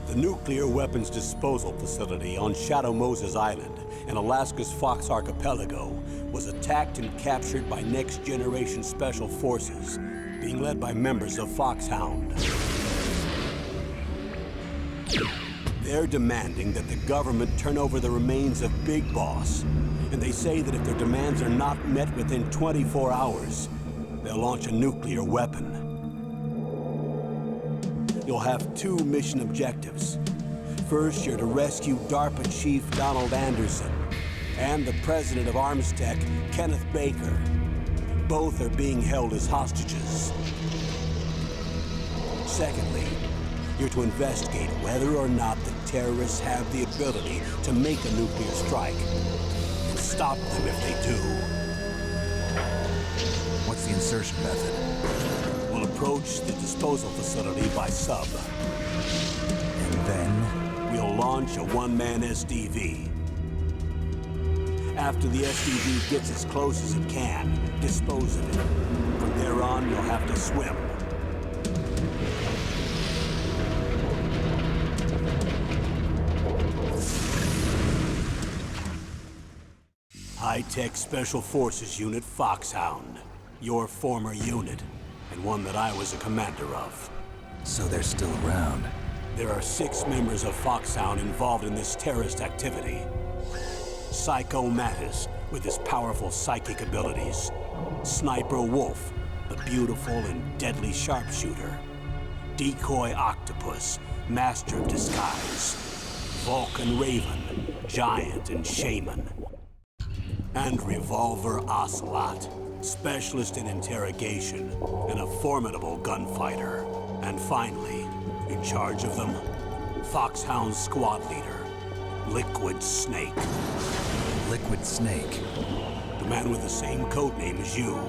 The nuclear weapons disposal facility on Shadow Moses Island in Alaska's Fox Archipelago was attacked and captured by Next Generation Special Forces, being led by members of Foxhound. They're demanding that the government turn over the remains of Big Boss, and they say that if their demands are not met within 24 hours, they'll launch a nuclear weapon. You'll have two mission objectives. First, you're to rescue DARPA Chief Donald Anderson and the president of Armstech, Kenneth Baker. Both are being held as hostages. Secondly, you're to investigate whether or not the terrorists have the ability to make a nuclear strike and stop them if they do. What's the insertion method? We'll approach the disposal facility by sub. And then? We'll launch a one-man SDV. After the SDV gets as close as it can, dispose of it. From there on, you'll have to swim. High-Tech Special Forces Unit Foxhound. Your former unit, and one that I was a commander of. So they're still around. There are 6 members of Foxhound involved in this terrorist activity. Psycho Mattis, with his powerful psychic abilities. Sniper Wolf, the beautiful and deadly sharpshooter. Decoy Octopus, master of disguise. Vulcan Raven, giant and shaman. And Revolver Ocelot, specialist in interrogation and a formidable gunfighter. And finally, in charge of them, Foxhound squad leader, Liquid Snake. Liquid Snake? The man with the same codename as you.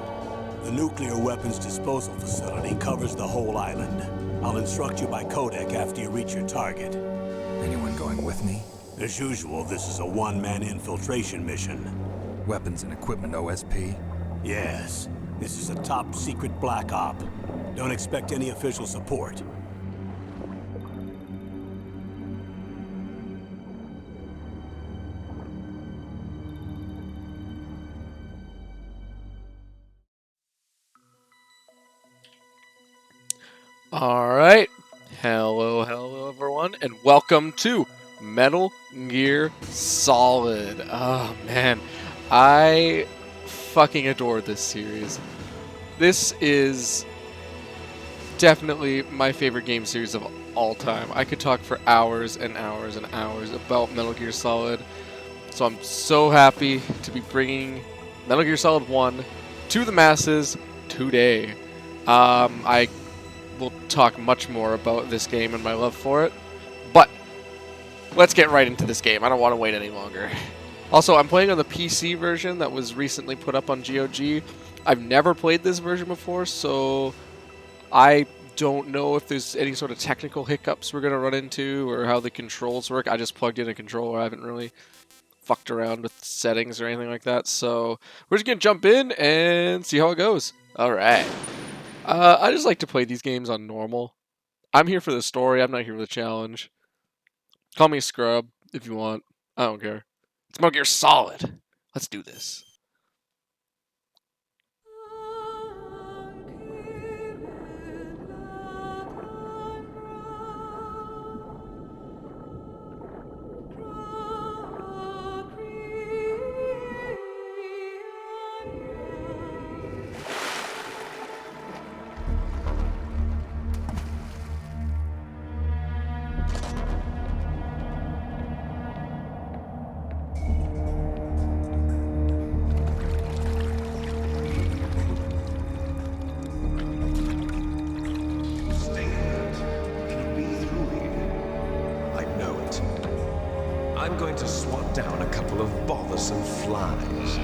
The nuclear weapons disposal facility covers the whole island. I'll instruct you by codec after you reach your target. Anyone going with me? As usual, this is a one-man infiltration mission. Weapons and equipment OSP? Yes. This is a top-secret black op. Don't expect any official support. Alright, hello everyone, and welcome to Metal Gear Solid. Oh man, I fucking adore this series. This is definitely my favorite game series of all time. I could talk for hours and hours and hours about Metal Gear Solid, so I'm so happy to be bringing Metal Gear Solid 1 to the masses today. I will talk much more about this game and my love for it, but let's get right into this game. I don't want to wait any longer. Also, I'm playing on the PC version that was recently put up on GOG. I've never played this version before, so I don't know if there's any sort of technical hiccups we're going to run into or how the controls work. I just plugged in a controller. I haven't really fucked around with settings or anything like that, so we're just going to jump in and see how it goes. Alright. I just like to play these games on normal. I'm here for the story. I'm not here for the challenge. Call me a scrub if you want. I don't care. It's Metal Gear Solid. Let's do this. I'm going to swat down a couple of bothersome flies.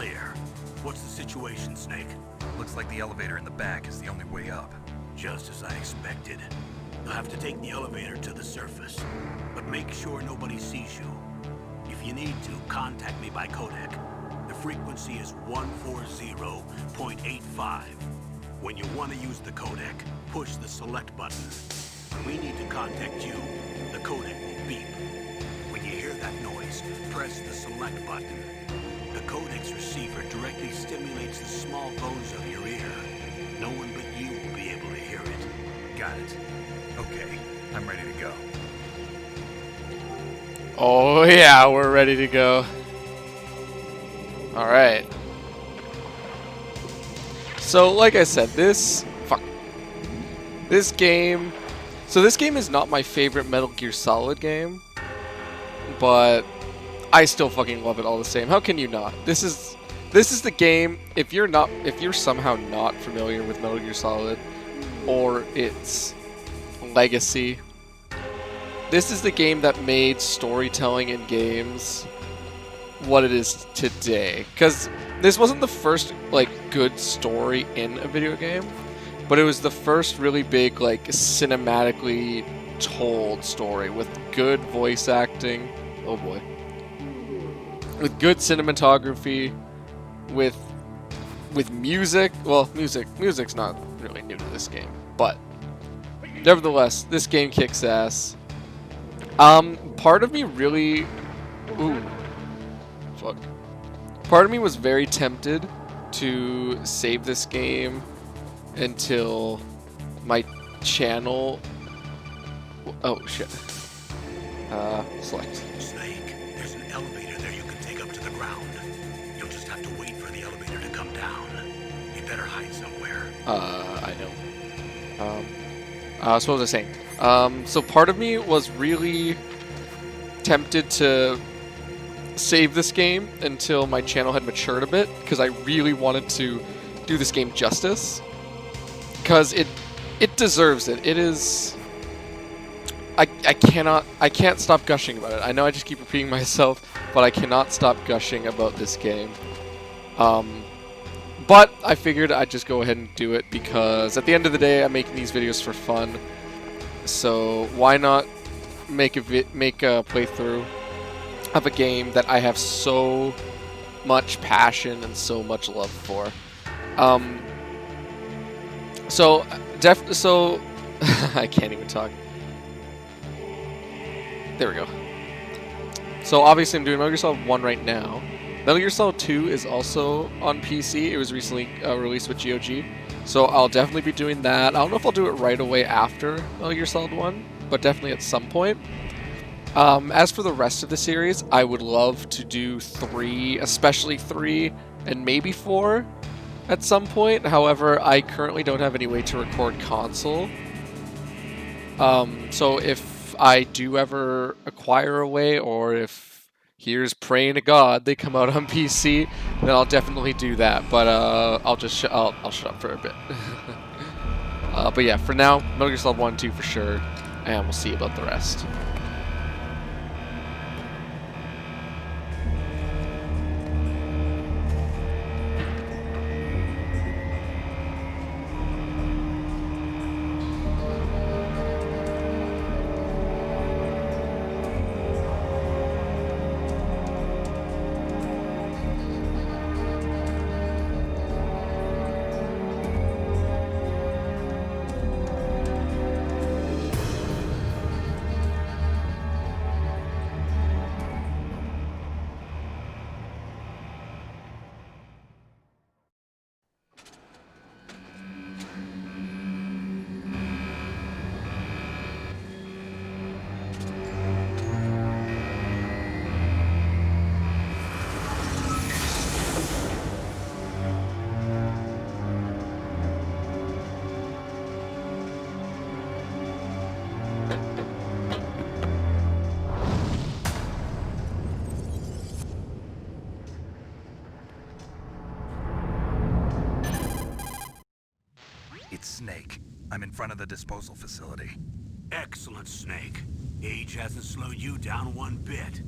clear. What's the situation, Snake? Looks like the elevator in the back is the only way up. Just as I expected. You'll have to take the elevator to the surface, but make sure nobody sees you. If you need to, contact me by codec. The frequency is 140.85. When you want to use the codec, push the select button. When we need to contact you, the codec will beep. When you hear that noise, press the select button. The codec's receiver directly stimulates the small bones of your ear. No one but you will be able to hear it. Got it. Okay, I'm ready to go. Oh yeah, we're ready to go. Alright. So, like I said, this game... So this game is not my favorite Metal Gear Solid game, but I still fucking love it all the same. How can you not? This is the game, if you're somehow not familiar with Metal Gear Solid or its legacy, this is the game that made storytelling in games what it is today. Because this wasn't the first, like, good story in a video game, but it was the first really big, like, cinematically told story with good voice acting. Oh boy. With good cinematography, with music. Well, music's not really new to this game, but nevertheless, this game kicks ass. Part of me really... Ooh. Fuck. Part of me was very tempted to save this game until my channel... Oh, shit. Select. Snake, there's an elevator there you can take up to the ground. You'll just have to wait for the elevator to come down. You better hide somewhere. I know. So what was I saying? So part of me was really tempted to save this game until my channel had matured a bit, because I really wanted to do this game justice. Because it deserves it. It is... I can't stop gushing about it. I know I just keep repeating myself, but I cannot stop gushing about this game. But I figured I'd just go ahead and do it, because at the end of the day, I'm making these videos for fun. So why not make a playthrough of a game that I have so much passion and so much love for. So I can't even talk. There we go. So obviously I'm doing Metal Gear Solid 1 right now. Metal Gear Solid 2 is also on PC. It was recently released with GOG. So I'll definitely be doing that. I don't know if I'll do it right away after Metal Gear Solid 1, but definitely at some point. As for the rest of the series, I would love to do 3, especially 3, and maybe 4 at some point. However, I currently don't have any way to record console. So if I do ever acquire a way, or if here's praying to God they come out on PC, then I'll definitely do that. But I'll shut up for a bit. But yeah, for now, Metal Gear Solid 1 and 2 for sure, and we'll see about the rest. It's Snake. I'm in front of the disposal facility. Excellent, Snake. Age hasn't slowed you down one bit.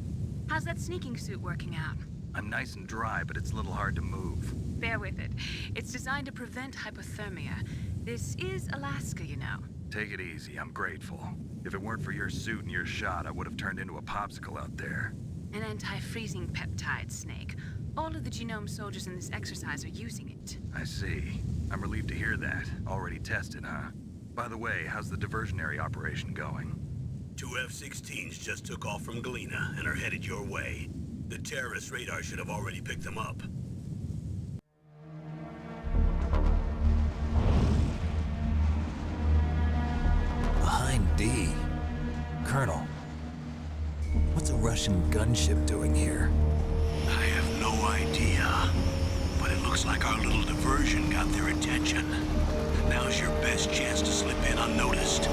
How's that sneaking suit working out? I'm nice and dry, but it's a little hard to move. Bear with it. It's designed to prevent hypothermia. This is Alaska, you know. Take it easy, I'm grateful. If it weren't for your suit and your shot, I would have turned into a popsicle out there. An anti-freezing peptide, Snake. All of the genome soldiers in this exercise are using it. I see. I'm relieved to hear that. Already tested, huh? By the way, how's the diversionary operation going? 2 F-16s just took off from Galena and are headed your way. The terrorist radar should have already picked them up. Behind D. Colonel, what's a Russian gunship doing here? I have no idea, but it looks like our little diversion got their attention. Now's your best chance to slip in unnoticed.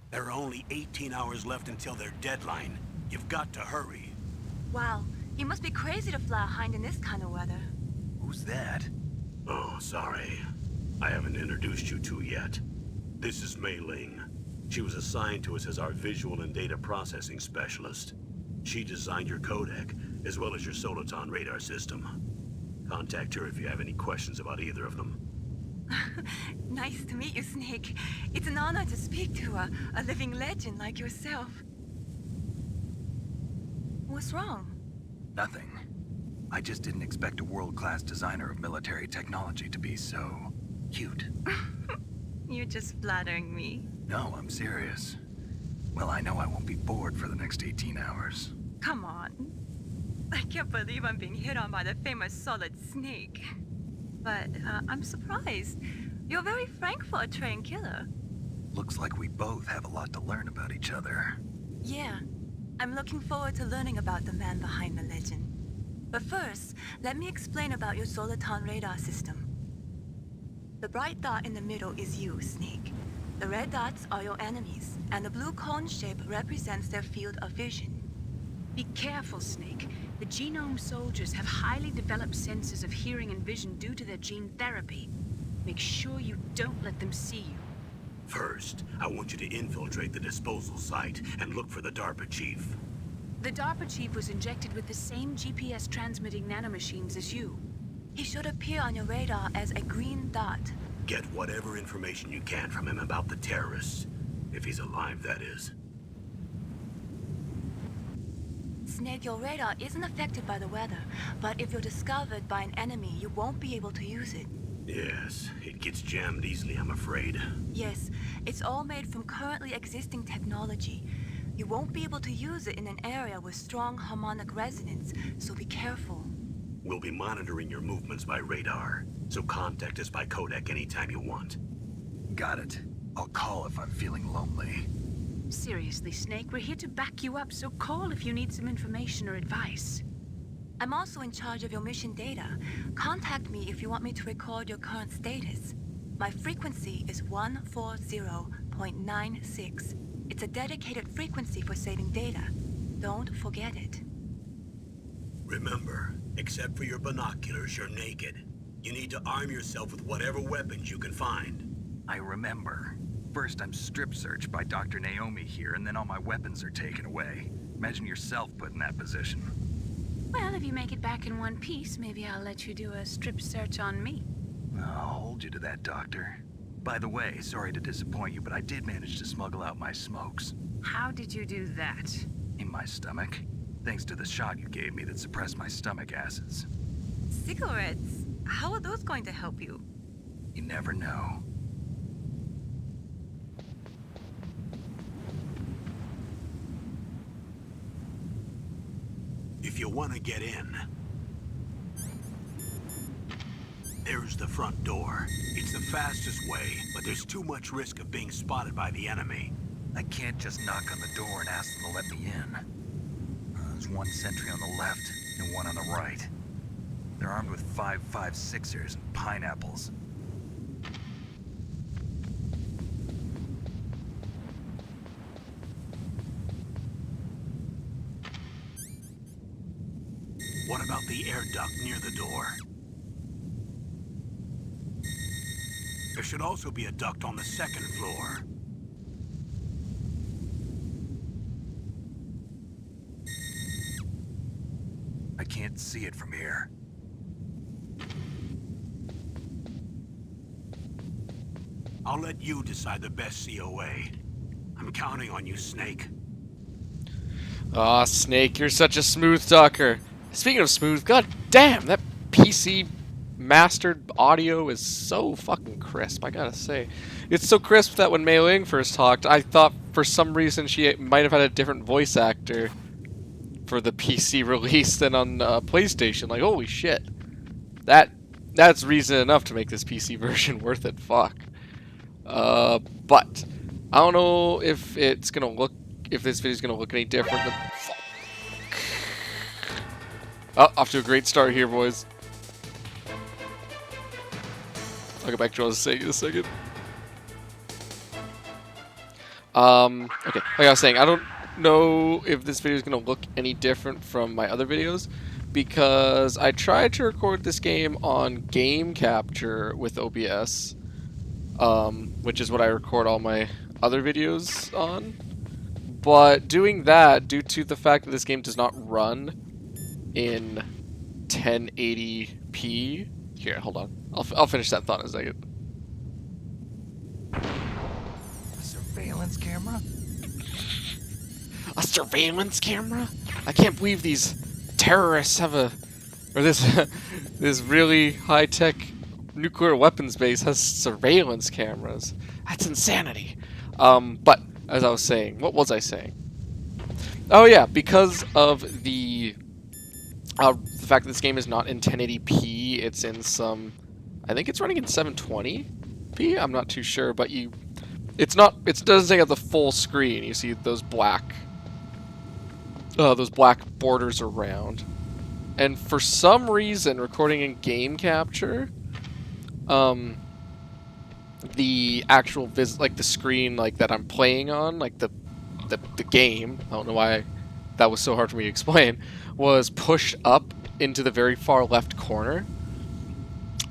There are only 18 hours left until their deadline. You've got to hurry. Wow, you must be crazy to fly a hind in this kind of weather. Who's that? Oh, sorry. I haven't introduced you to yet. This is Mei Ling. She was assigned to us as our visual and data processing specialist. She designed your codec, as well as your Soliton radar system. Contact her if you have any questions about either of them. Nice to meet you, Snake. It's an honor to speak to a living legend like yourself. What's wrong? Nothing. I just didn't expect a world-class designer of military technology to be so cute. You're just flattering me. No, I'm serious. Well, I know I won't be bored for the next 18 hours. Come on. I can't believe I'm being hit on by the famous Solid Snake. But I'm surprised. You're very frank for a trained killer. Looks like we both have a lot to learn about each other. Yeah. I'm looking forward to learning about the man behind the legend. But first, let me explain about your Soliton radar system. The bright dot in the middle is you, Snake. The red dots are your enemies, and the blue cone shape represents their field of vision. Be careful, Snake. The genome soldiers have highly developed senses of hearing and vision due to their gene therapy. Make sure you don't let them see you. First, I want you to infiltrate the disposal site and look for the DARPA chief. The DARPA chief was injected with the same GPS transmitting nanomachines as you. He should appear on your radar as a green dot. Get whatever information you can from him about the terrorists. If he's alive, that is. Snake, your radar isn't affected by the weather, but if you're discovered by an enemy, you won't be able to use it. Yes, it gets jammed easily, I'm afraid. Yes, it's all made from currently existing technology. You won't be able to use it in an area with strong harmonic resonance, so be careful. We'll be monitoring your movements by radar, so contact us by codec anytime you want. Got it. I'll call if I'm feeling lonely. Seriously, Snake, we're here to back you up, so call if you need some information or advice. I'm also in charge of your mission data. Contact me if you want me to record your current status. My frequency is 140.96. It's a dedicated frequency for saving data. Don't forget it. Remember, except for your binoculars, you're naked. You need to arm yourself with whatever weapons you can find. I remember. First, I'm strip searched by Dr. Naomi here, and then all my weapons are taken away. Imagine yourself put in that position. Well, if you make it back in one piece, maybe I'll let you do a strip search on me. I'll hold you to that, Doctor. By the way, sorry to disappoint you, but I did manage to smuggle out my smokes. How did you do that? In my stomach. Thanks to the shot you gave me that suppressed my stomach acids. Cigarettes? How are those going to help you? You never know. If you want to get in, there's the front door. It's the fastest way, but there's too much risk of being spotted by the enemy. I can't just knock on the door and ask them to let me in. There's one sentry on the left and one on the right. They're armed with 5.56ers and pineapples. What about the air duct near the door? There should also be a duct on the second floor. I can't see it from here. I'll let you decide the best COA. I'm counting on you, Snake. Aw, Snake, you're such a smooth talker. Speaking of smooth, god damn, that PC mastered audio is so fucking crisp, I gotta say. It's so crisp that when Mei Ling first talked, I thought for some reason she might have had a different voice actor for the PC release than on PlayStation. Like, holy shit. That's reason enough to make this PC version worth it, fuck. But I don't know if this video's gonna look any different than... Oh, off to a great start here, boys. I'll get back to what I was saying in a second. Okay, like I was saying, I don't know if this video is going to look any different from my other videos because I tried to record this game on Game Capture with OBS, which is what I record all my other videos on. But doing that, due to the fact that this game does not run in 1080p. Here, hold on. I'll finish that thought in a second. A surveillance camera? A surveillance camera? I can't believe these terrorists have this really high-tech nuclear weapons base has surveillance cameras. That's insanity. But as I was saying, what was I saying? Oh yeah, because of the fact that this game is not in 1080p, it's in some... I think it's running in 720p? I'm not too sure, but it doesn't take up the full screen. You see those black borders around. And for some reason, recording in Game Capture, the actual the screen that I'm playing on, like the game, I don't know why that was so hard for me to explain, was pushed up into the very far left corner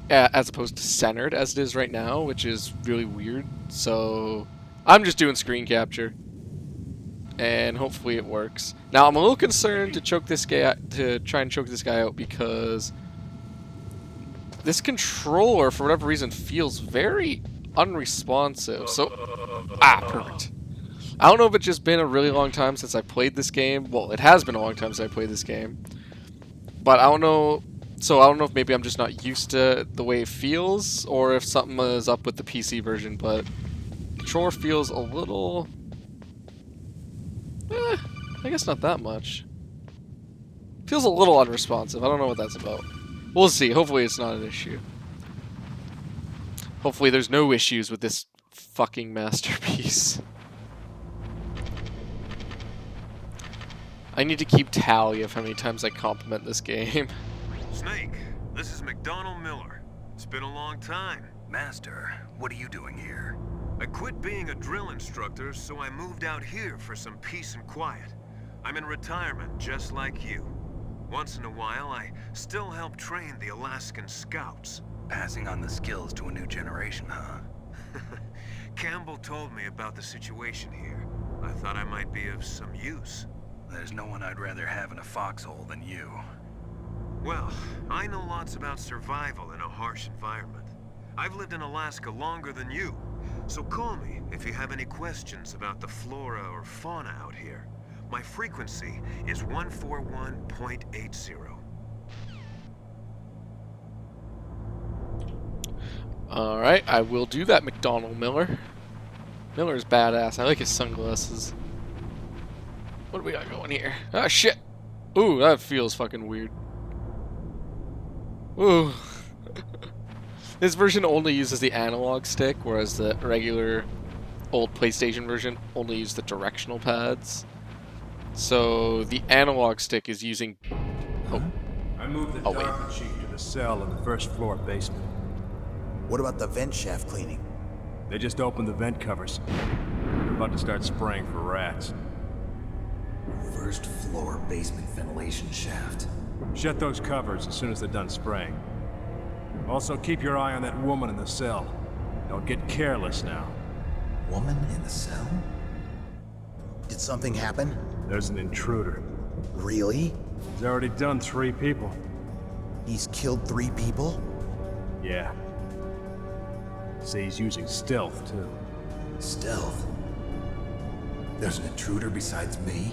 as opposed to centered as it is right now, which is really weird. So I'm just doing screen capture and hopefully it works. Now I'm a little concerned to try and choke this guy out because this controller for whatever reason feels very unresponsive. So perfect. I don't know if it's just been a really long time since I played this game. Well, it has been a long time since I played this game. But I don't know. So I don't know if maybe I'm just not used to the way it feels, or if something is up with the PC version. But the controller feels a little... I guess not that much. Feels a little unresponsive. I don't know what that's about. We'll see. Hopefully it's not an issue. Hopefully there's no issues with this fucking masterpiece. I need to keep tally of how many times I compliment this game. Snake, this is McDonald Miller. It's been a long time. Master, what are you doing here? I quit being a drill instructor, so I moved out here for some peace and quiet. I'm in retirement, just like you. Once in a while, I still help train the Alaskan Scouts. Passing on the skills to a new generation, huh? Campbell told me about the situation here. I thought I might be of some use. There's no one I'd rather have in a foxhole than you. Well, I know lots about survival in a harsh environment. I've lived in Alaska longer than you, so call me if you have any questions about the flora or fauna out here. My frequency is 141.80. Alright, I will do that, McDonald Miller. Miller's badass. I like his sunglasses. What do we got going here? Ah, shit! Ooh, that feels fucking weird. Ooh. This version only uses the analog stick, whereas the regular old PlayStation version only used the directional pads. So the analog stick is using... I moved the dock chief to the the cell in the first floor basement. What about the vent shaft cleaning? They just opened the vent covers. They're about to start spraying for rats. First floor basement ventilation shaft. Shut those covers as soon as they're done spraying. Also, keep your eye on that woman in the cell. Don't get careless now. Woman in the cell? Did something happen? There's an intruder. Really? He's already done 3 people. He's killed 3 people? Yeah. Say he's using stealth, too. Stealth? There's an intruder besides me?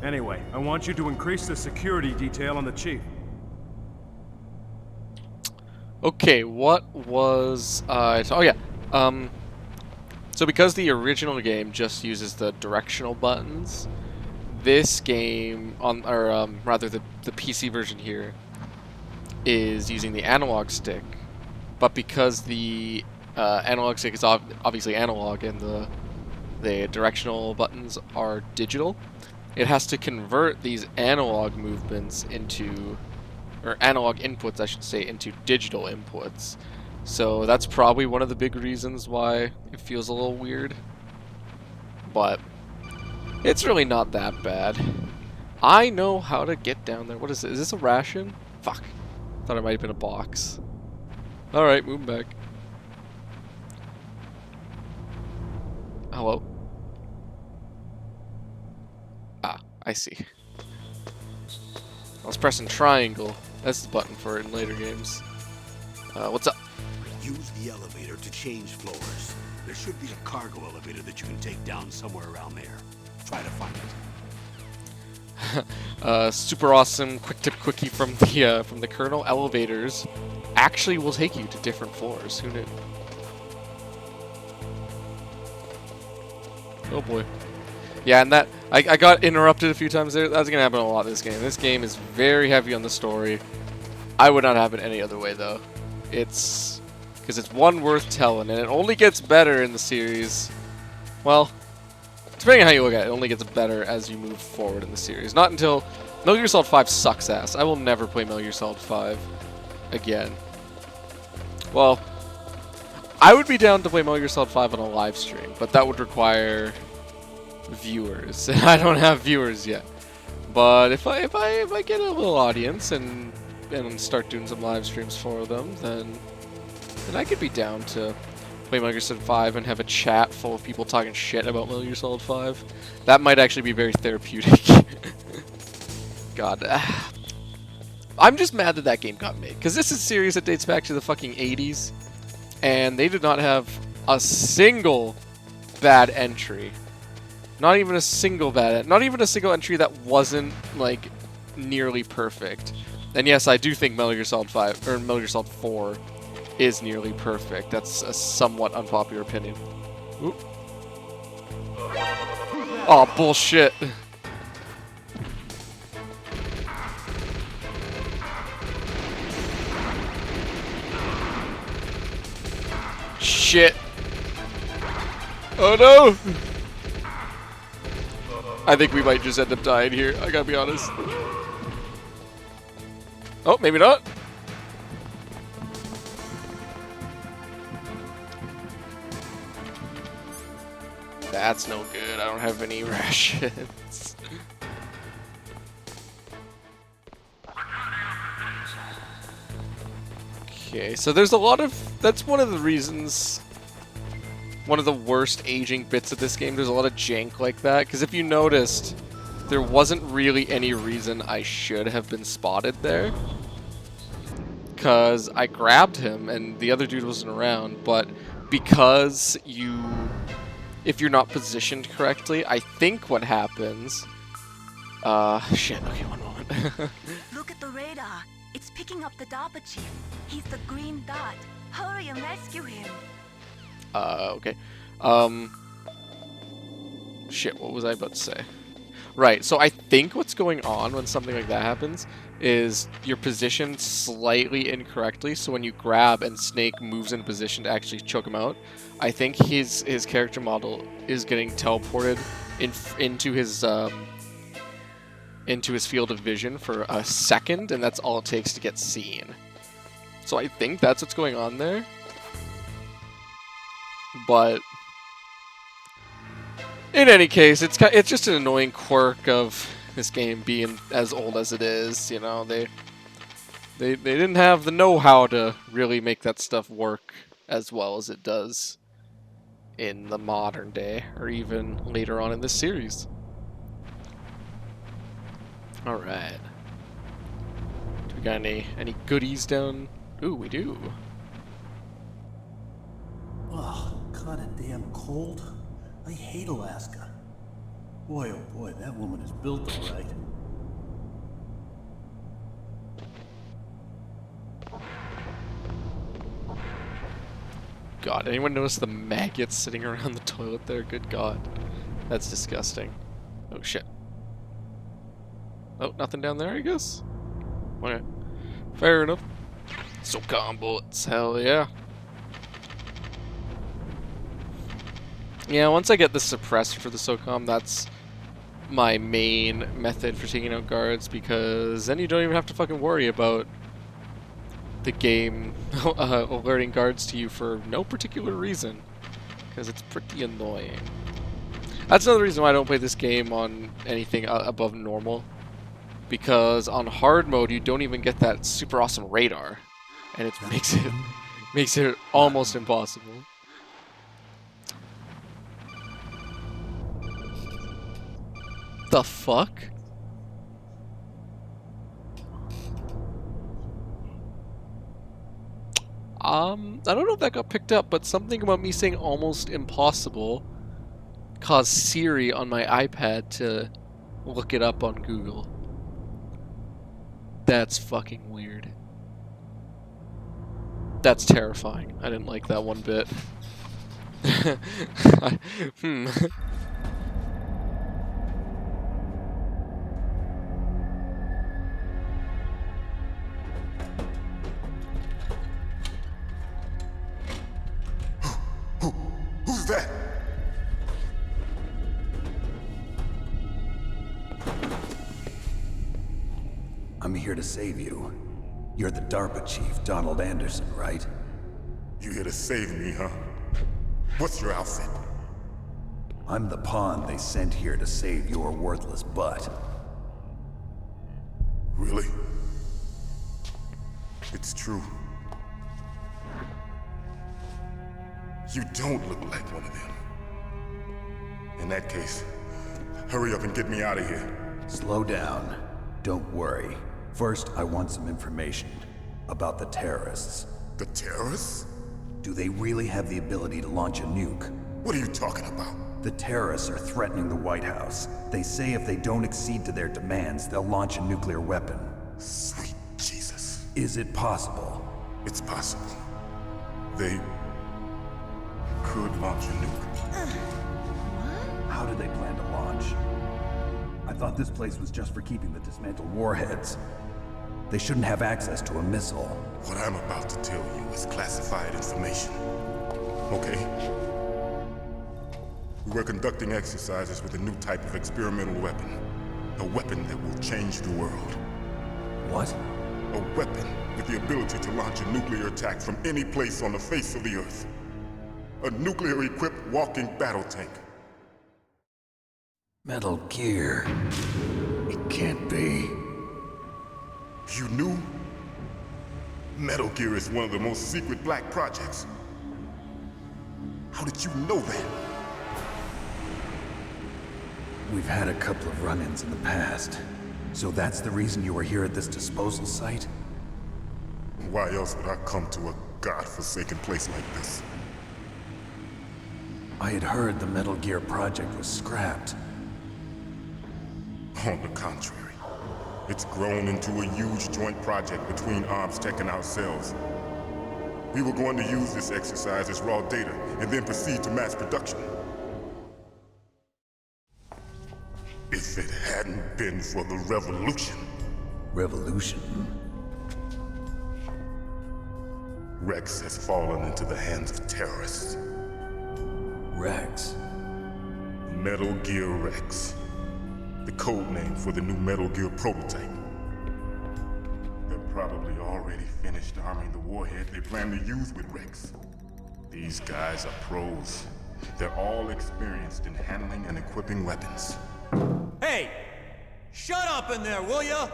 Anyway, I want you to increase the security detail on the chief. Okay, what was oh yeah. So because the original game just uses the directional buttons, this game rather the PC version here is using the analog stick. But because the analog stick is obviously analog and the directional buttons are digital, it has to convert these analog movements into, or analog inputs I should say, into digital inputs. So that's probably one of the big reasons why it feels a little weird. But it's really not that bad. I know how to get down there. What is it? Is this a ration? Fuck. Thought it might have been a box. Alright, moving back. Hello? Ah, I see. I was pressing triangle. That's the button for it in later games. What's up? Use the elevator to change floors. There should be a cargo elevator that you can take down somewhere around there. Try to find it. Super awesome quick tip quickie from the Colonel. Elevators actually will take you to different floors. Who knew? Oh boy. Yeah, and that I got interrupted a few times there. That's gonna happen a lot in this game. This game is very heavy on the story. I would not have it any other way though. It's because it's one worth telling, and it only gets better in the series. Well, depending on how you look at it, it only gets better as you move forward in the series. Not until Metal Gear Solid 5 sucks ass. I will never play Metal Gear Solid 5 again. Well, I would be down to play Metal Gear Solid 5 on a live stream, but that would require viewers. I don't have viewers yet. But if I get a little audience and start doing some live streams for them, then I could be down to play Metal Gear Solid 5 and have a chat full of people talking shit about Metal Gear Solid 5. That might actually be very therapeutic. God. I'm just mad that that game got made, because this is a series that dates back to the fucking 80s, and they did not have a single bad entry. Not even a single entry that wasn't, like, nearly perfect. And yes, I do think Metal Gear Solid 5, or Metal Gear Solid 4 is nearly perfect. That's a somewhat unpopular opinion. Oop. Oh, bullshit. Shit. Oh no! I think we might just end up dying here, I gotta be honest. Oh, maybe not. That's no good. I don't have any rations. Okay, so there's a lot of... That's one of the reasons... One of the worst aging bits of this game. There's a lot of jank like that. Because if you noticed, there wasn't really any reason I should have been spotted there. Because I grabbed him and the other dude wasn't around. But because you... If you're not positioned correctly, I think what happens... shit, okay, one moment. Look at the radar. It's picking up the DARPA chief. He's the green dot. Hurry and rescue him. Okay. Shit, what was I about to say? Right, so I think what's going on when something like that happens is you're positioned slightly incorrectly, so when you grab and Snake moves in position to actually choke him out, I think his character model is getting teleported into his field of vision for a second, and that's all it takes to get seen. So I think that's what's going on there. But in any case, it's just an annoying quirk of this game being as old as it is. You know, they didn't have the know-how to really make that stuff work as well as it does in the modern day, or even later on in this series. Alright. Do we got any goodies down? Ooh, we do. Oh, kinda damn cold. I hate Alaska. Boy, oh boy, that woman is built all right. God, anyone notice the maggots sitting around the toilet there? Good God. That's disgusting. Oh shit. Oh, nothing down there, I guess? Okay. Fair enough. SOCOM bullets, hell yeah. Yeah, once I get this suppressed for the SOCOM, that's my main method for taking out guards, because then you don't even have to fucking worry about the game alerting guards to you for no particular reason, because it's pretty annoying. That's another reason why I don't play this game on anything above normal, because on hard mode you don't even get that super awesome radar, and it makes it almost impossible. The fuck? I don't know if that got picked up, but something about me saying almost impossible caused Siri on my iPad to look it up on Google. That's fucking weird. That's terrifying. I didn't like that one bit. Who's that? I'm here to save you. You're the DARPA chief, Donald Anderson, right? You here to save me, huh? What's your outfit? I'm the pawn they sent here to save your worthless butt. Really? It's true. You don't look like one of them. In that case, hurry up and get me out of here. Slow down. Don't worry. First, I want some information about the terrorists. The terrorists? Do they really have the ability to launch a nuke? What are you talking about? The terrorists are threatening the White House. They say if they don't accede to their demands, they'll launch a nuclear weapon. Sweet Jesus. Is it possible? It's possible. They could launch a nuke. How do they plan to launch? I thought this place was just for keeping the dismantled warheads. They shouldn't have access to a missile. What I'm about to tell you is classified information. Okay? We were conducting exercises with a new type of experimental weapon. A weapon that will change the world. What? A weapon with the ability to launch a nuclear attack from any place on the face of the Earth. A nuclear-equipped walking battle tank. Metal Gear. It can't be. You knew? Metal Gear is one of the most secret black projects. How did you know that? We've had a couple of run-ins in the past. So that's the reason you were here at this disposal site? Why else would I come to a godforsaken place like this? I had heard the Metal Gear project was scrapped. On the contrary, it's grown into a huge joint project between ArmsTech and ourselves. We were going to use this exercise as raw data and then proceed to mass production. If it hadn't been for the revolution. Revolution? Rex has fallen into the hands of terrorists. Rex? Metal Gear Rex. The code name for the new Metal Gear prototype. Their probably already finished arming the warhead they plan to use with Rex. These guys are pros. They're all experienced in handling and equipping weapons. Hey! Shut up in there, will ya?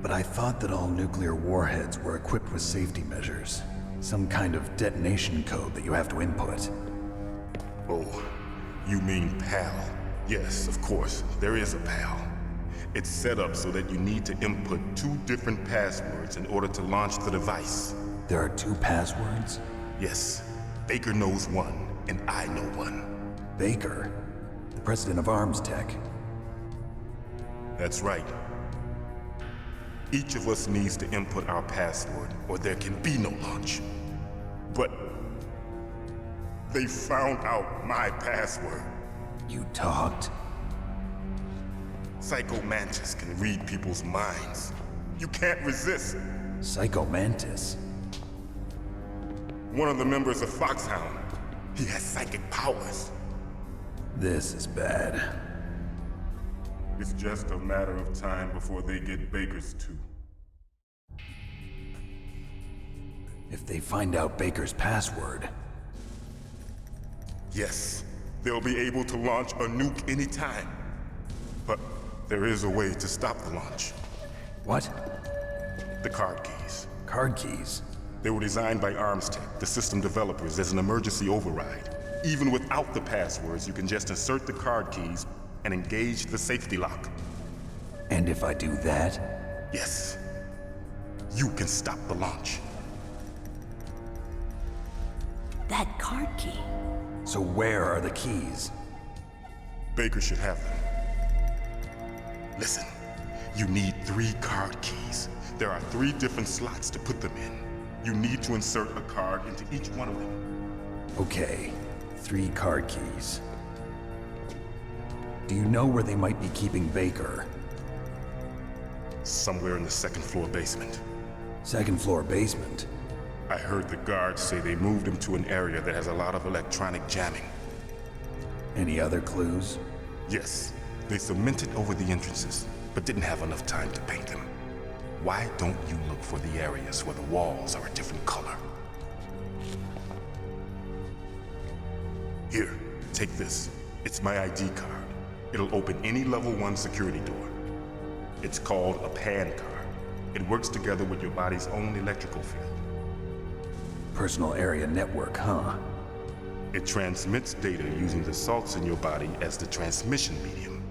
But I thought that all nuclear warheads were equipped with safety measures. Some kind of detonation code that you have to input. Oh, you mean PAL? Yes, of course, there is a PAL. It's set up so that you need to input 2 different passwords in order to launch the device. There are 2 passwords? Yes, Baker knows one, and I know one. Baker? The president of Arms Tech? That's right. Each of us needs to input our password, or there can be no launch. But they found out my password. You talked? Psycho Mantis can read people's minds. You can't resist. Psycho Mantis? One of the members of Foxhound. He has psychic powers. This is bad. It's just a matter of time before they get Baker's too. If they find out Baker's password... Yes, they'll be able to launch a nuke anytime. But there is a way to stop the launch. What? The card keys. Card keys? They were designed by Arms Tech, the system developers, as an emergency override. Even without the passwords, you can just insert the card keys and engage the safety lock. And if I do that? Yes. You can stop the launch. That card key. So where are the keys? Baker should have them. Listen, you need 3 card keys. There are 3 different slots to put them in. You need to insert a card into each one of them. Okay, 3 card keys. Do you know where they might be keeping Baker? Somewhere in the 2nd floor basement. 2nd floor basement? I heard the guards say they moved him to an area that has a lot of electronic jamming. Any other clues? Yes. They cemented over the entrances, but didn't have enough time to paint them. Why don't you look for the areas where the walls are a different color? Here, take this. It's my ID card. It'll open any level 1 security door. It's called a PAN card. It works together with your body's own electrical field. Personal area network, huh? It transmits data using the salts in your body as the transmission medium.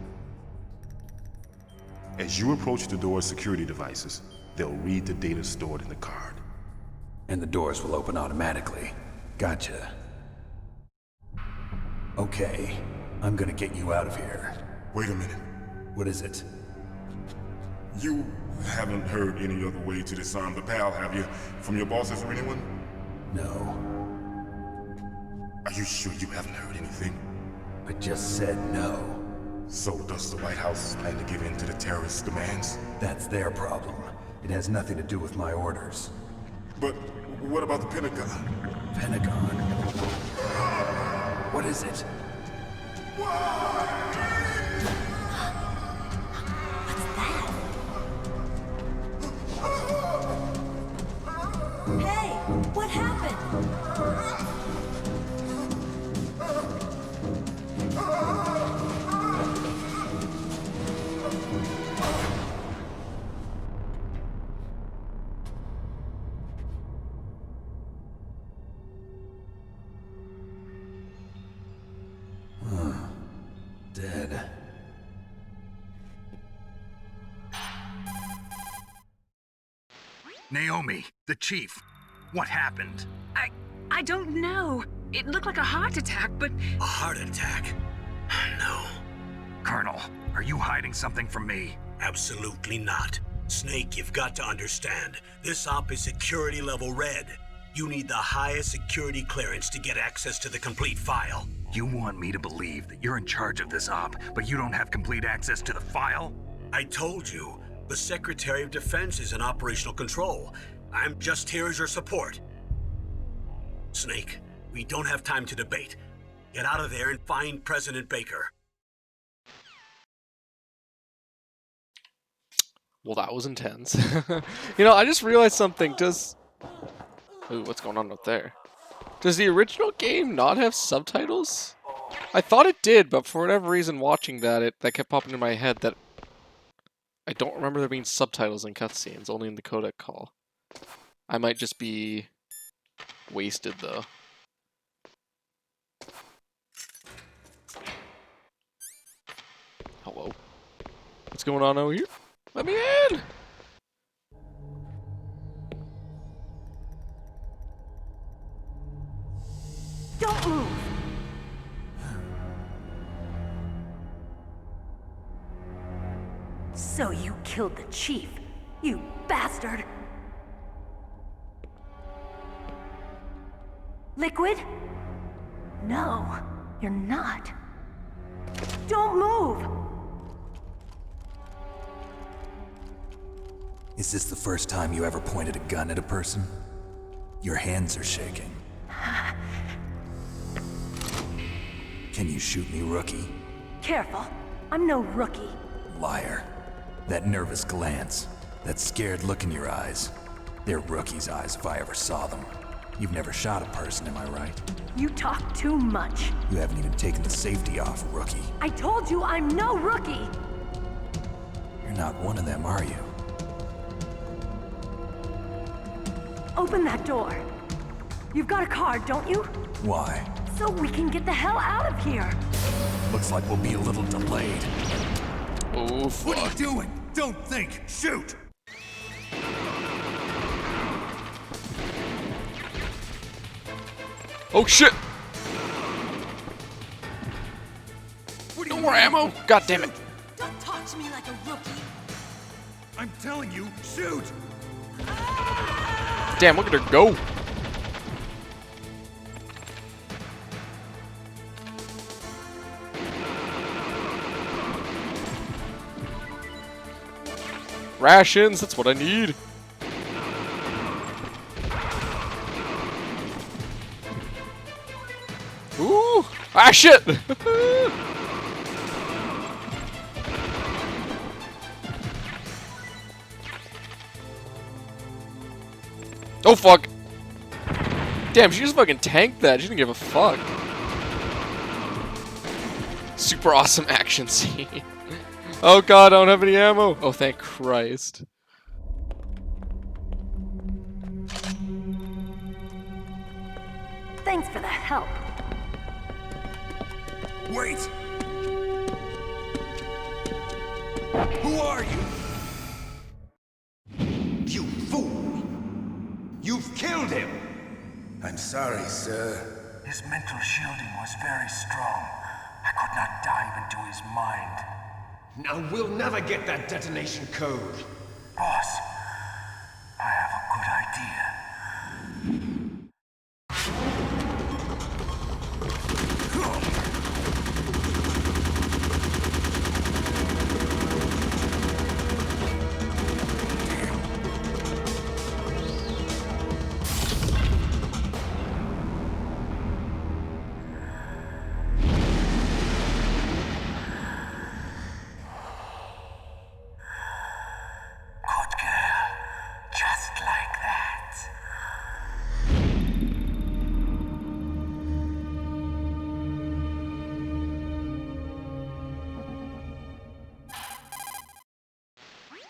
As you approach the door's security devices, they'll read the data stored in the card. And the doors will open automatically. Gotcha. Okay, I'm gonna get you out of here. Wait a minute. What is it? You haven't heard any other way to disarm the PAL, have you? From your bosses or anyone? No. Are you sure you haven't heard anything? I just said no. So does the White House plan to give in to the terrorists' demands? That's their problem. It has nothing to do with my orders. But what about the Pentagon? Pentagon? What is it? Hey, what happened? Dead. Naomi, the chief. What happened? I don't know. It looked like a heart attack, but... A heart attack? No. Colonel, are you hiding something from me? Absolutely not. Snake, you've got to understand. This op is security level red. You need the highest security clearance to get access to the complete file. You want me to believe that you're in charge of this op, but you don't have complete access to the file? I told you, the Secretary of Defense is in operational control. I'm just here as your support. Snake, We don't have time to debate. Get out of there and find President Baker. Well, that was intense. You know, I just realized something. Ooh, what's going on up there? Does the original game not have subtitles? I thought it did, but for whatever reason, watching that, that kept popping in my head that I don't remember there being subtitles in cutscenes, only in the codec call. I might just be wasted, though. Hello? What's going on over here? Let me in! Don't move! So you killed the chief, you bastard! Liquid? No, you're not. Don't move! Is this the first time you ever pointed a gun at a person? Your hands are shaking. Can you shoot me, rookie? Careful, I'm no rookie. Liar. That nervous glance, that scared look in your eyes. They're rookie's eyes if I ever saw them. You've never shot a person, am I right? You talk too much. You haven't even taken the safety off, rookie. I told you I'm no rookie! You're not one of them, are you? Open that door. You've got a card, don't you? Why? So we can get the hell out of here. Looks like we'll be a little delayed. Oh, fuck. What are you doing? Don't think! Shoot! Oh, shit! No more ammo? God damn it. Don't talk to me like a rookie. I'm telling you, shoot! Damn, look at her go. Rations, that's what I need. Ooh! Ah, shit! Oh, fuck! Damn, she just fucking tanked that. She didn't give a fuck. Super awesome action scene. Oh god, I don't have any ammo. Oh, thank Christ. Thanks for the help. Wait! Who are you? You fool! You've killed him! I'm sorry, sir. His mental shielding was very strong. I could not dive into his mind. Now we'll never get that detonation code. Boss, I have a good idea.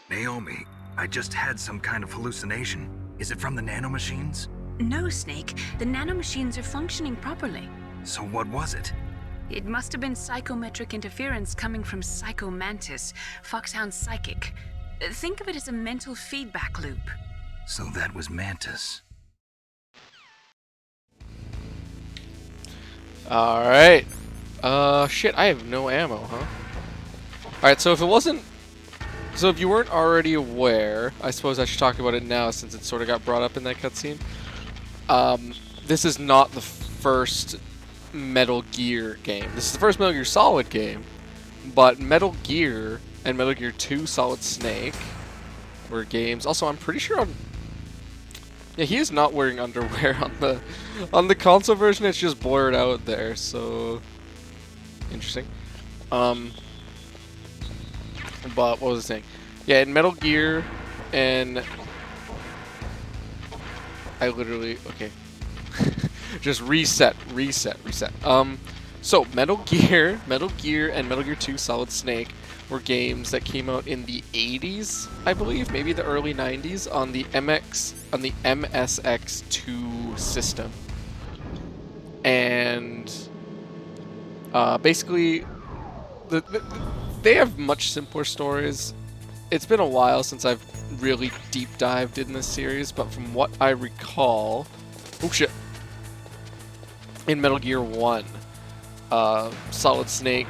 Naomi, I just had some kind of hallucination. Is it from the nanomachines? No, Snake. The nanomachines are functioning properly. So what was it? It must have been psychometric interference coming from Psycho Mantis, Foxhound's psychic. Think of it as a mental feedback loop. So that was Mantis. Alright. Shit, I have no ammo, huh? Alright, so if it wasn't... So if you weren't already aware, I suppose I should talk about it now since it sort of got brought up in that cutscene. This is not the first Metal Gear game. This is the first Metal Gear Solid game, but Metal Gear and Metal Gear 2 Solid Snake were games. Also, I'm pretty sure Yeah, he is not wearing underwear on the console version. It's just blurred out there, so interesting. But what was I saying? Yeah, in Metal Gear, and I literally just reset. So Metal Gear, and Metal Gear 2 Solid Snake were games that came out in the 80s, I believe, maybe the early 90s on the MSX2 system. And basically, they have much simpler stories. It's been a while since I've really deep dived in this series, but from what I recall, oh shit, in Metal Gear 1, Solid Snake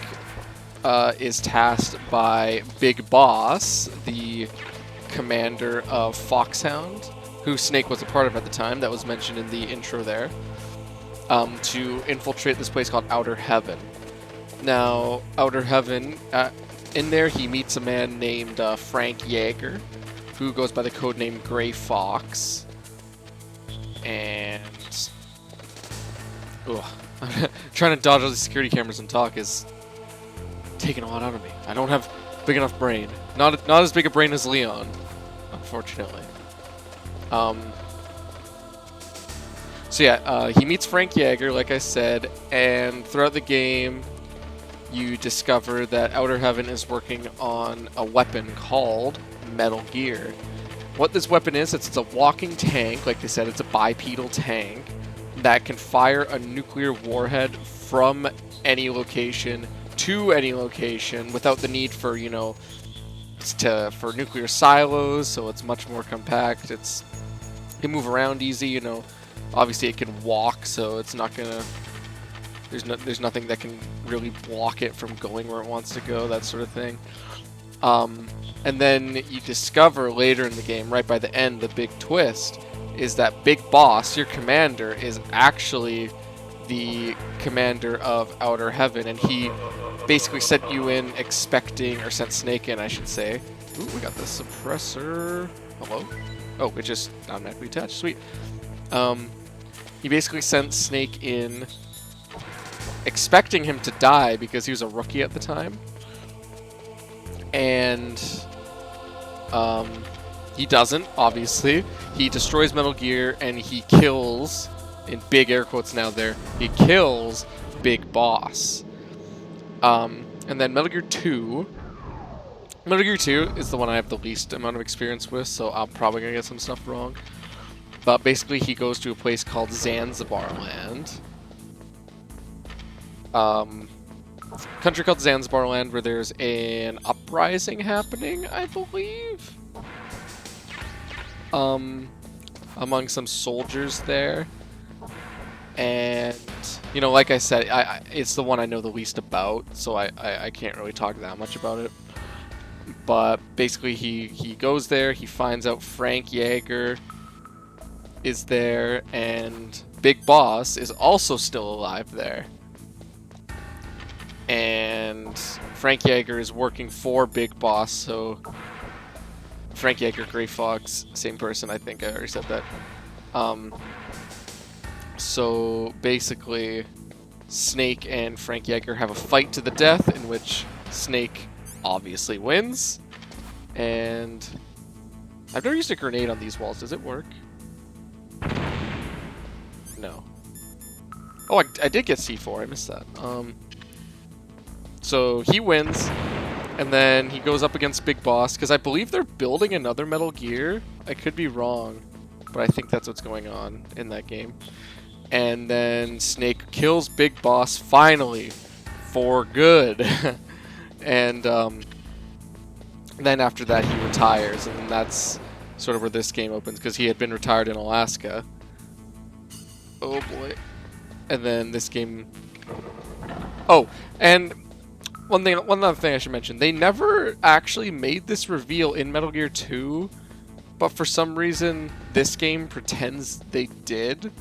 is tasked by Big Boss, the commander of Foxhound, who Snake was a part of at the time, that was mentioned in the intro there, to infiltrate this place called Outer Heaven. Now, Outer Heaven, in there he meets a man named Frank Yeager, who goes by the codename Gray Fox. And trying to dodge all the security cameras and talk is taking a lot out of me. I don't have big enough brain. Not as big a brain as Leon, unfortunately. So yeah, he meets Frank Yeager, like I said, and throughout the game, you discover that Outer Heaven is working on a weapon called Metal Gear. What this weapon is, it's a walking tank, like they said, it's a bipedal tank that can fire a nuclear warhead from any location to any location without the need for, for nuclear silos, so it's much more compact. It can move around easy, Obviously it can walk, so it's not gonna... There's nothing that can really block it from going where it wants to go, that sort of thing. And then you discover later in the game, right by the end, the big twist is that Big Boss, your commander, is actually the commander of Outer Heaven, and he basically sent you in expecting, or sent Snake in, I should say. Ooh, we got the suppressor. Hello? Oh, it just automatically attached. Sweet. He basically sent Snake in expecting him to die because he was a rookie at the time. And he doesn't, obviously. He destroys Metal Gear and he kills, in big air quotes now there, he kills Big Boss. And then Metal Gear 2. Metal Gear 2 is the one I have the least amount of experience with, so I'm probably going to get some stuff wrong. But basically he goes to a place called Zanzibar Land. Country called Zanzibar Land, where there's an uprising happening, I believe, among some soldiers there. And like I said, it's the one I know the least about, so I can't really talk that much about it. But basically he goes there, he finds out Frank Yeager is there, and Big Boss is also still alive there. And Frank Yeager is working for Big Boss, so Frank Yeager, Gray Fox, same person, I think I already said that. So basically, Snake and Frank Yeager have a fight to the death, in which Snake obviously wins. And I've never used a grenade on these walls. Does it work? No. Oh, I did get C4. I missed that. So he wins, and then he goes up against Big Boss, because I believe they're building another Metal Gear. I could be wrong, but I think that's what's going on in that game. And then Snake kills Big Boss, finally, for good. And then after that he retires, and that's sort of where this game opens, because he had been retired in Alaska. Oh boy. And then this game... Oh, and... One other thing I should mention, they never actually made this reveal in Metal Gear 2, but for some reason this game pretends they did.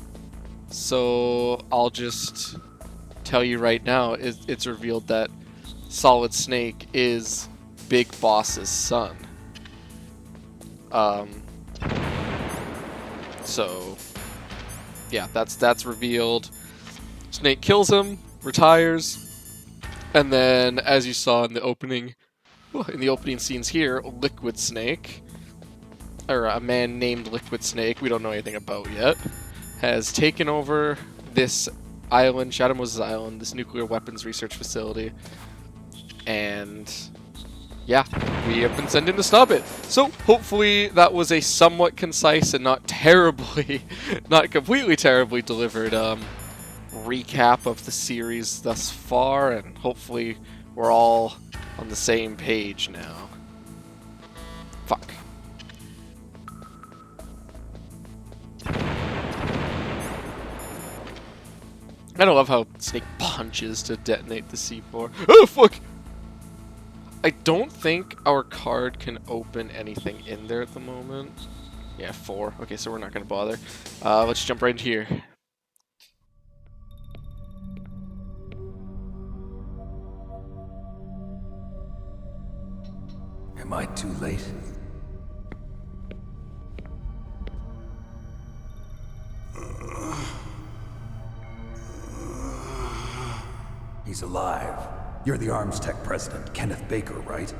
So I'll just tell you right now, it's revealed that Solid Snake is Big Boss's son. So, yeah, that's revealed. Snake kills him, retires, and then, as you saw in the opening scenes here, Liquid Snake, or a man named Liquid Snake, we don't know anything about yet, has taken over this island, Shadow Moses Island, this nuclear weapons research facility, and yeah, we have been sent in to stop it. So hopefully that was a somewhat concise and not completely terribly delivered recap of the series thus far, and hopefully we're all on the same page now. Fuck. I don't love how Snake punches to detonate the C4. Oh, fuck! I don't think our card can open anything in there at the moment. Yeah, 4. Okay, so we're not going to bother. Let's jump right into here. Am I too late? He's alive. You're the Arms Tech president, Kenneth Baker, right?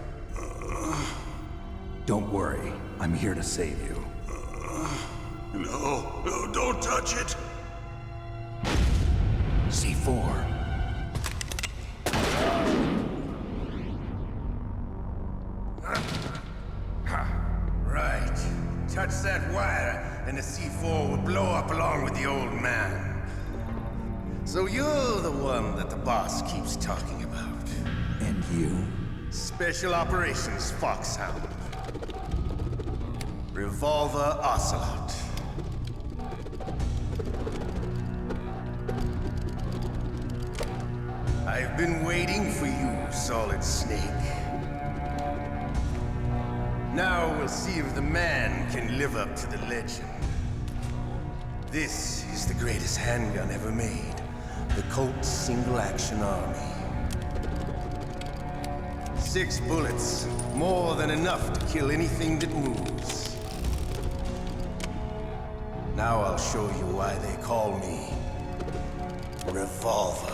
Don't worry. I'm here to save you. No, don't touch it! C4. Right. Touch that wire, and the C4 will blow up along with the old man. So you're the one that the boss keeps talking about. And you? Special Operations Foxhound. Revolver Ocelot. I've been waiting for you, Solid Snake. Now we'll see if the man can live up to the legend. This is the greatest handgun ever made. The Colt Single Action Army. 6 bullets, more than enough to kill anything that moves. Now I'll show you why they call me Revolver.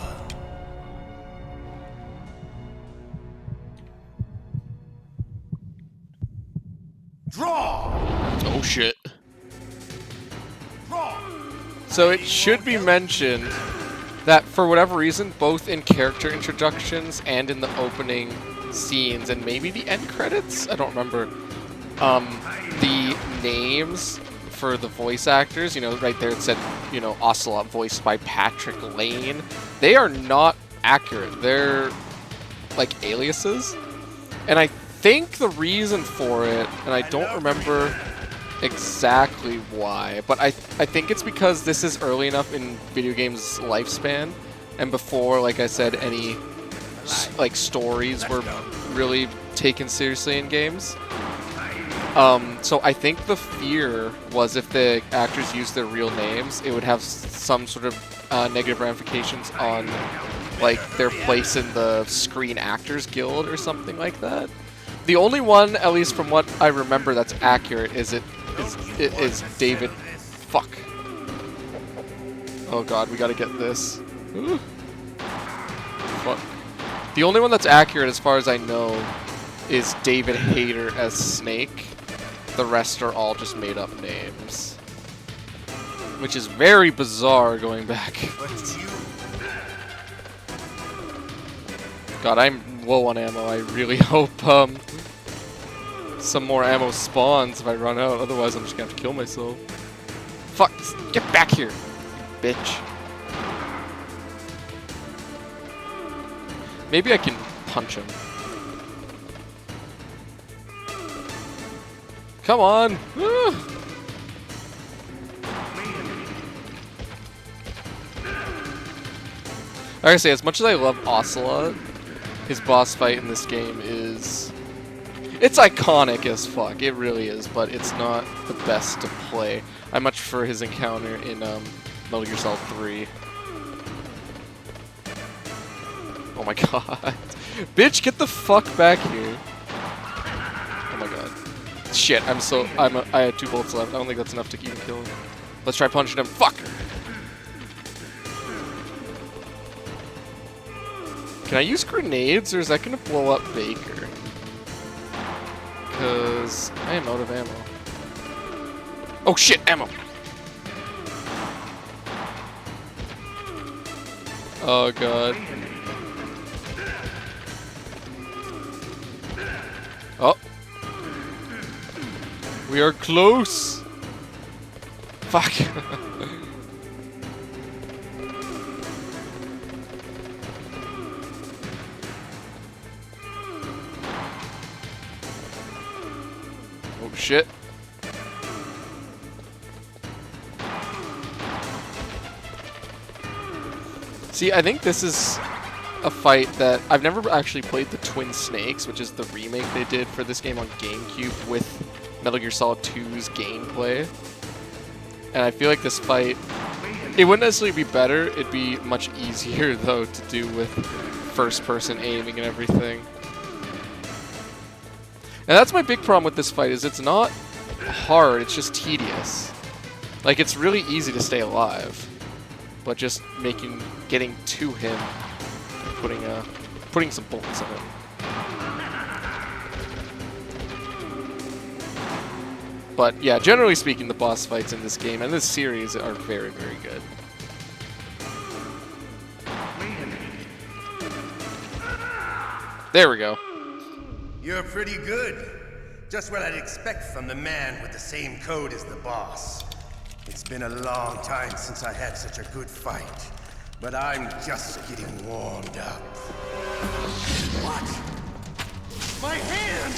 Draw! Oh shit. So it should be mentioned that for whatever reason, both in character introductions and in the opening scenes and maybe the end credits, I don't remember, the names for the voice actors, you know, right there it said, you know, Ocelot voiced by Patrick Lane, they are not accurate. They're like aliases. And I think the reason for it, and I don't remember exactly why, but I think it's because this is early enough in video games' lifespan, and before, like I said, any like stories were really taken seriously in games. So I think the fear was if the actors used their real names, it would have some sort of negative ramifications on like their place in the Screen Actors Guild or something like that. The only one, at least from what I remember, that's accurate is David. Fuck. Oh god, we gotta get this. Ooh. Fuck. The only one that's accurate, as far as I know, is David Hayter as Snake. The rest are all just made up names. Which is very bizarre going back. God, I'm low on ammo. I really hope some more ammo spawns if I run out. Otherwise, I'm just gonna have to kill myself. Fuck! Get back here, you bitch. Maybe I can punch him. Come on! Like I say, as much as I love Ocelot, his boss fight in this game is... It's iconic as fuck, it really is, but it's not the best to play. I much prefer his encounter in Metal Gear Solid 3. Oh my god. Bitch, get the fuck back here. Oh my god. Shit, I had 2 bullets left. I don't think that's enough to even kill him. Let's try punching him. Fuck! Can I use grenades, or is that gonna blow up Baker? Because I am out of ammo. Oh shit, ammo! Oh god. Oh. We are close! Fuck. Oh shit. See, I think this is a fight that I've never actually played the Twin Snakes, which is the remake they did for this game on GameCube with Metal Gear Solid 2's gameplay. And I feel like this fight, it wouldn't necessarily be better, it'd be much easier though to do with first-person aiming and everything. And that's my big problem with this fight, is it's not hard, it's just tedious. Like, it's really easy to stay alive, but just getting to him, putting some bullets in him. But yeah, generally speaking, the boss fights in this game and this series are very, very good. There we go. You're pretty good. Just what I'd expect from the man with the same code as the boss. It's been a long time since I had such a good fight, but I'm just getting warmed up. What? My hand!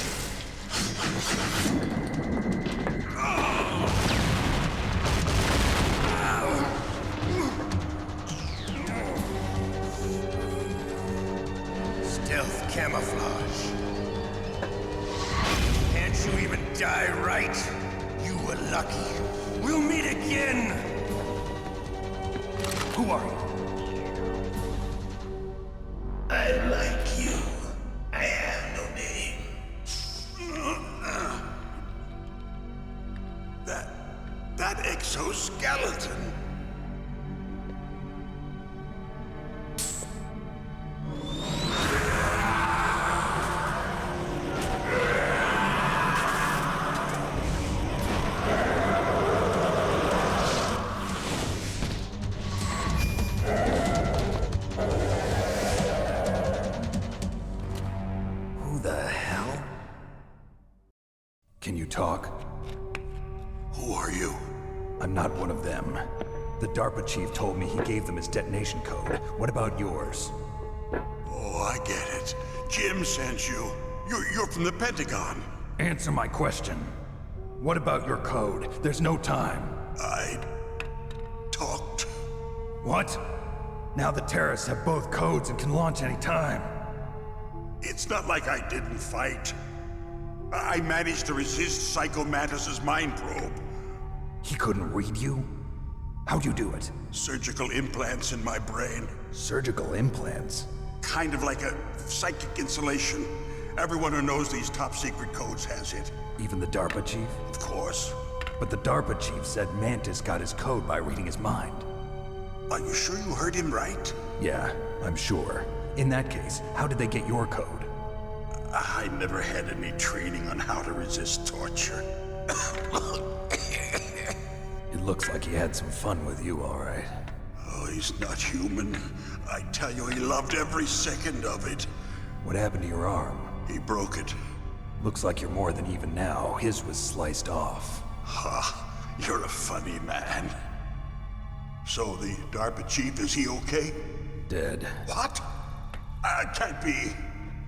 Stealth camouflage. Can't you even die right? You were lucky. We'll meet again! Who are you? I like you. I have no name. That exoskeleton. Who the hell? Can you talk? Who are you? I'm not one of them. The DARPA chief told me he gave them his detonation code. What about yours? Oh, I get it. Jim sent you. You're from the Pentagon. Answer my question. What about your code? There's no time. I talked. What? Now the terrorists have both codes and can launch any time. It's not like I didn't fight. I managed to resist Psycho Mantis's mind probe. He couldn't read you? How'd you do it? Surgical implants in my brain. Surgical implants? Kind of like a psychic insulation. Everyone who knows these top secret codes has it. Even the DARPA chief? Of course. But the DARPA chief said Mantis got his code by reading his mind. Are you sure you heard him right? Yeah, I'm sure. In that case, how did they get your code? I never had any training on how to resist torture. It looks like he had some fun with you, all right. Oh, he's not human. I tell you, he loved every second of it. What happened to your arm? He broke it. Looks like you're more than even now. His was sliced off. Ha, you're a funny man. So the DARPA chief, is he okay? Dead. What? Can't be.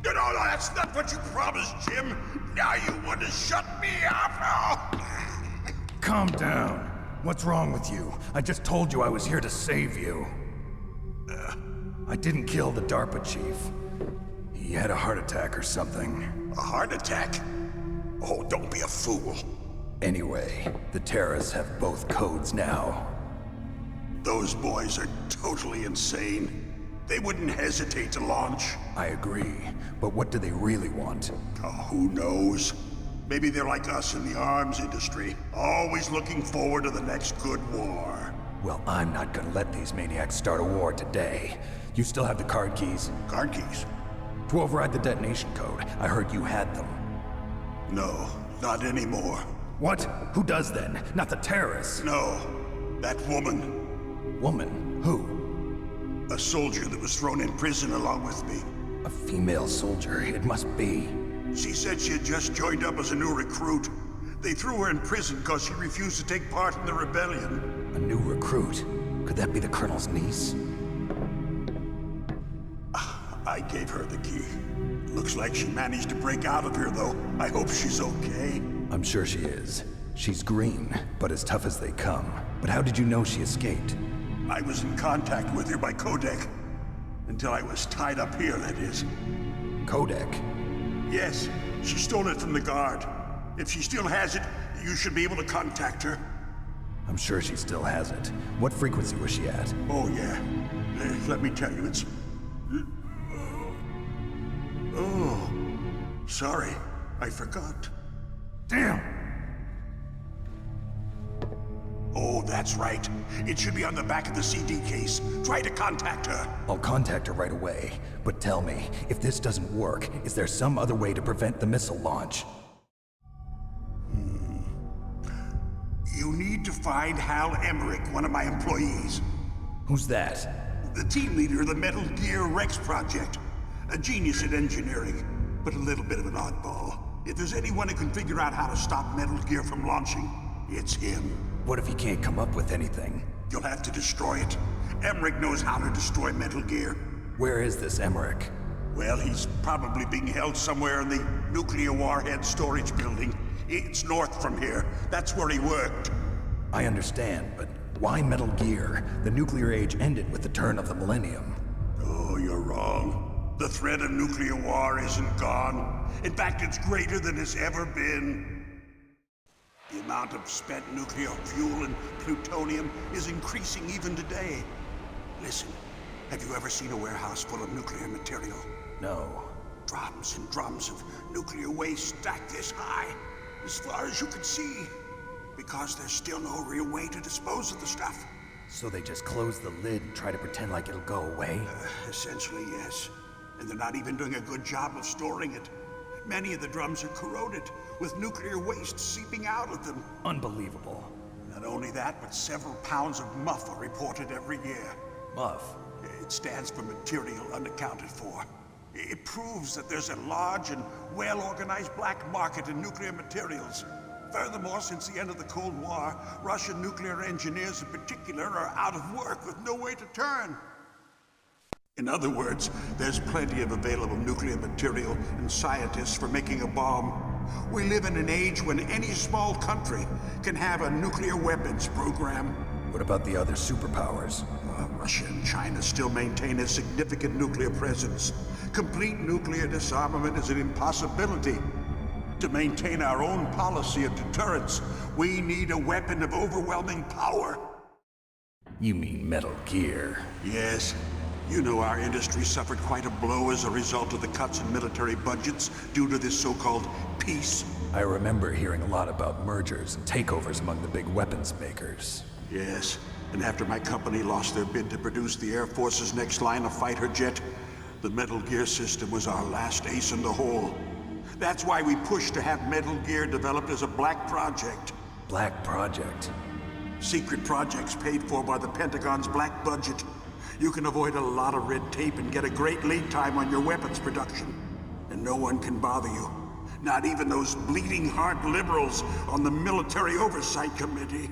No, that's not what you promised, Jim. Now you want to shut me up? Calm down. What's wrong with you? I just told you I was here to save you. I didn't kill the DARPA chief. He had a heart attack or something. A heart attack? Oh, don't be a fool. Anyway, the terrorists have both codes now. Those boys are totally insane. They wouldn't hesitate to launch. I agree, but what do they really want? Oh, who knows? Maybe they're like us in the arms industry, always looking forward to the next good war. Well, I'm not gonna let these maniacs start a war today. You still have the card keys? Card keys? To override the detonation code. I heard you had them. No, not anymore. What? Who does then? Not the terrorists? No, that woman. Woman? Who? A soldier that was thrown in prison along with me. A female soldier, it must be. She said she had just joined up as a new recruit. They threw her in prison because she refused to take part in the rebellion. A new recruit? Could that be the Colonel's niece? I gave her the key. Looks like she managed to break out of here, though. I hope she's okay. I'm sure she is. She's green, but as tough as they come. But how did you know she escaped? I was in contact with her by codec. Until I was tied up here, that is. Codec? Yes, she stole it from the guard. If she still has it, you should be able to contact her. I'm sure she still has it. What frequency was she at? Oh, yeah. Let me tell you, it's... Oh, sorry. I forgot. Damn! Oh, that's right. It should be on the back of the CD case. Try to contact her. I'll contact her right away. But tell me, if this doesn't work, is there some other way to prevent the missile launch? You need to find Hal Emmerich, one of my employees. Who's that? The team leader of the Metal Gear Rex project. A genius at engineering, but a little bit of an oddball. If there's anyone who can figure out how to stop Metal Gear from launching, it's him. What if he can't come up with anything? You'll have to destroy it. Emmerich knows how to destroy Metal Gear. Where is this Emmerich? Well, he's probably being held somewhere in the nuclear warhead storage building. It's north from here. That's where he worked. I understand, but why Metal Gear? The nuclear age ended with the turn of the millennium. Oh, you're wrong. The threat of nuclear war isn't gone. In fact, it's greater than it's ever been. The amount of spent nuclear fuel and plutonium is increasing even today. Listen, have you ever seen a warehouse full of nuclear material? No. Drums and drums of nuclear waste stacked this high, as far as you can see. Because there's still no real way to dispose of the stuff. So they just close the lid and try to pretend like it'll go away? Essentially, yes. And they're not even doing a good job of storing it. Many of the drums are corroded, with nuclear waste seeping out of them. Unbelievable. Not only that, but several pounds of MUF are reported every year. MUF? It stands for material unaccounted for. It proves that there's a large and well-organized black market in nuclear materials. Furthermore, since the end of the Cold War, Russian nuclear engineers in particular are out of work with no way to turn. In other words, there's plenty of available nuclear material and scientists for making a bomb. We live in an age when any small country can have a nuclear weapons program. What about the other superpowers? Russia and China still maintain a significant nuclear presence. Complete nuclear disarmament is an impossibility. To maintain our own policy of deterrence, we need a weapon of overwhelming power. You mean Metal Gear? Yes. You know our industry suffered quite a blow as a result of the cuts in military budgets due to this so-called peace. I remember hearing a lot about mergers and takeovers among the big weapons makers. Yes, and after my company lost their bid to produce the Air Force's next line of fighter jet, the Metal Gear system was our last ace in the hole. That's why we pushed to have Metal Gear developed as a black project. Black project? Secret projects paid for by the Pentagon's black budget. You can avoid a lot of red tape and get a great lead time on your weapons production. And no one can bother you. Not even those bleeding heart liberals on the Military Oversight Committee.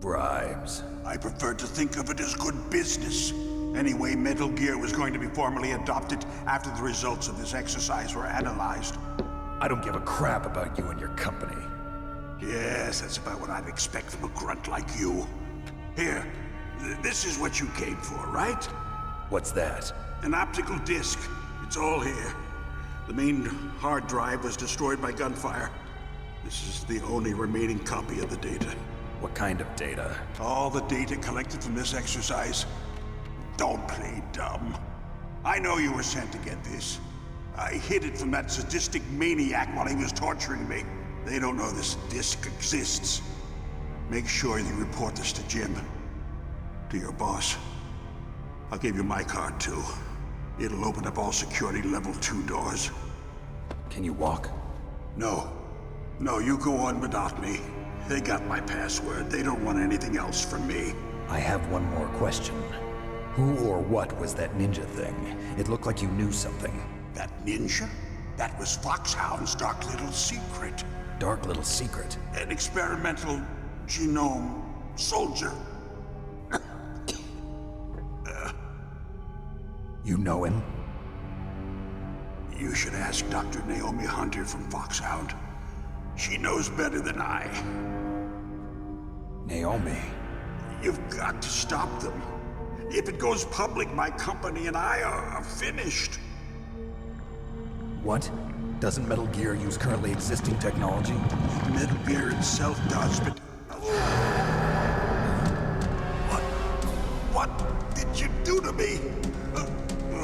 Bribes. I prefer to think of it as good business. Anyway, Metal Gear was going to be formally adopted after the results of this exercise were analyzed. I don't give a crap about you and your company. Yes, that's about what I'd expect from a grunt like you. Here, this is what you came for, right? What's that? An optical disc. It's all here. The main hard drive was destroyed by gunfire. This is the only remaining copy of the data. What kind of data? All the data collected from this exercise. Don't play dumb. I know you were sent to get this. I hid it from that sadistic maniac while he was torturing me. They don't know this disc exists. Make sure you report this to Jim. To your boss. I'll give you my card, too. It'll open up all security level 2 doors. Can you walk? No. No, you go on without me. They got my password. They don't want anything else from me. I have one more question. Who or what was that ninja thing? It looked like you knew something. That ninja? That was Foxhound's dark little secret. Dark little secret? An experimental genome soldier. You know him? You should ask Dr. Naomi Hunter from Foxhound. She knows better than I. Naomi? You've got to stop them. If it goes public, my company and I are finished. What? Doesn't Metal Gear use currently existing technology? Metal Gear itself does, but... What did you do to me?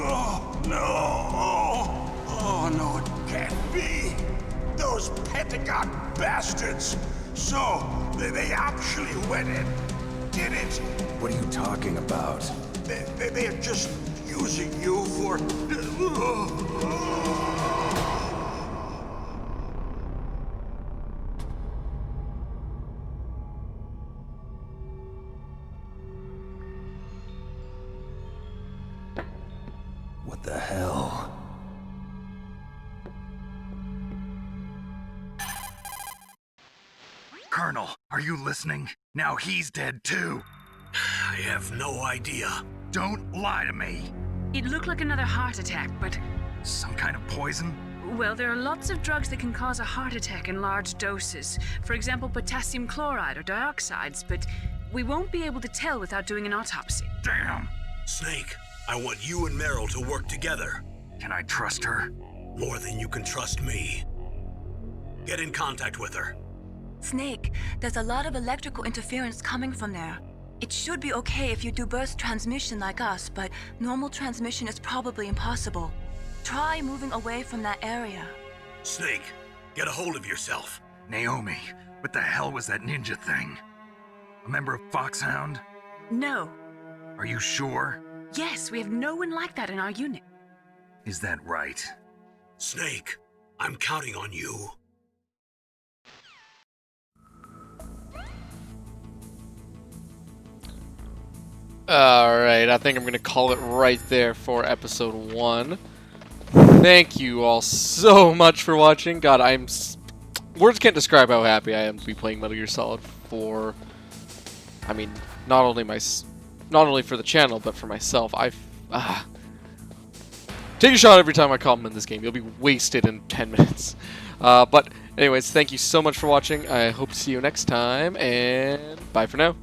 Oh, no. Oh, no, it can't be. Those Pentagon bastards. So, they actually went and did it. What are you talking about? They're just using you for... What the hell? Colonel, are you listening? Now he's dead too. I have no idea. Don't lie to me. It looked like another heart attack, but... Some kind of poison? Well, there are lots of drugs that can cause a heart attack in large doses. For example, potassium chloride or dioxides, but we won't be able to tell without doing an autopsy. Damn! Snake, I want you and Meryl to work together. Can I trust her? More than you can trust me. Get in contact with her. Snake, there's a lot of electrical interference coming from there. It should be okay if you do burst transmission like us, but normal transmission is probably impossible. Try moving away from that area. Snake, get a hold of yourself. Naomi, what the hell was that ninja thing? A member of Foxhound? No. Are you sure? Yes, we have no one like that in our unit. Is that right? Snake, I'm counting on you. Alright, I think I'm going to call it right there for episode 1. Thank you all so much for watching. God, words can't describe how happy I am to be playing Metal Gear Solid 4. I mean, not only for the channel, but for myself. Take a shot every time I comment this game. You'll be wasted in 10 minutes. But anyways, thank you so much for watching. I hope to see you next time, and bye for now.